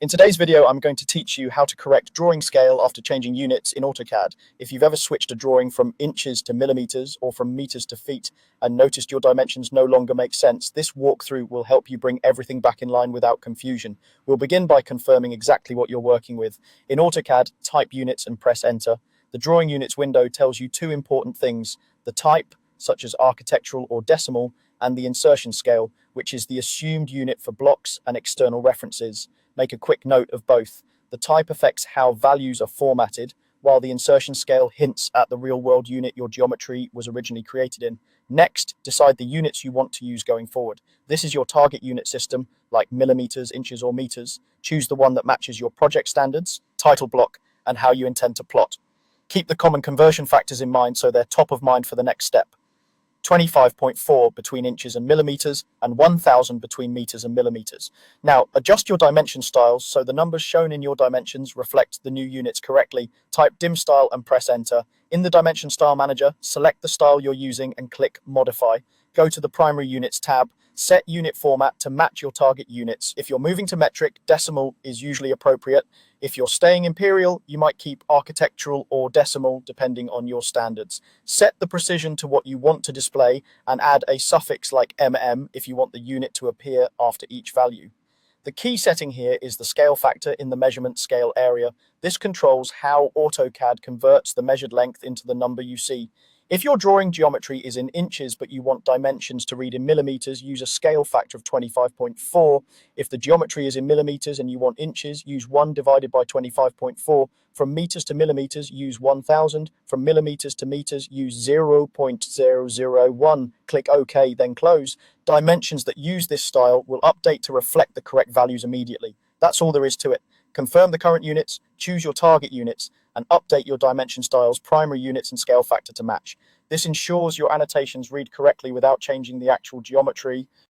In today's video, I'm going to teach you how to correct drawing scale after changing units in AutoCAD. If you've ever switched a drawing from inches to millimeters or from meters to feet and noticed your dimensions no longer make sense, this walkthrough will help you bring everything back in line without confusion. We'll begin by confirming exactly what you're working with. In AutoCAD, type units and press enter. The drawing units window tells you two important things: the type, such as architectural or decimal, and the insertion scale, which is the assumed unit for blocks and external references. Make a quick note of both. The type affects how values are formatted, while the insertion scale hints at the real-world unit your geometry was originally created in. Next, decide the units you want to use going forward. This is your target unit system, like millimeters, inches, or meters. Choose the one that matches your project standards, title block, and how you intend to plot. Keep the common conversion factors in mind so they're top of mind for the next step. 25.4 between inches and millimeters, and 1000 between meters and millimeters. Now, adjust your dimension styles so the numbers shown in your dimensions reflect the new units correctly. Type dim style and press enter. In the Dimension Style Manager, select the style you're using and click Modify. Go to the Primary Units tab. Set unit format to match your target units. If you're moving to metric, decimal is usually appropriate. If you're staying imperial, you might keep architectural or decimal depending on your standards. Set the precision to what you want to display and add a suffix like mm if you want the unit to appear after each value. The key setting here is the scale factor in the measurement scale area. This controls how AutoCAD converts the measured length into the number you see. If your drawing geometry is in inches but you want dimensions to read in millimeters, use a scale factor of 25.4. If the geometry is in millimeters and you want inches, use 1 divided by 25.4. From meters to millimeters, use 1000. From millimeters to meters, use 0.001. Click OK, then close. Dimensions that use this style will update to reflect the correct values immediately. That's all there is to it. Confirm the current units, choose your target units, and update your dimension styles, primary units, and scale factor to match. This ensures your annotations read correctly without changing the actual geometry.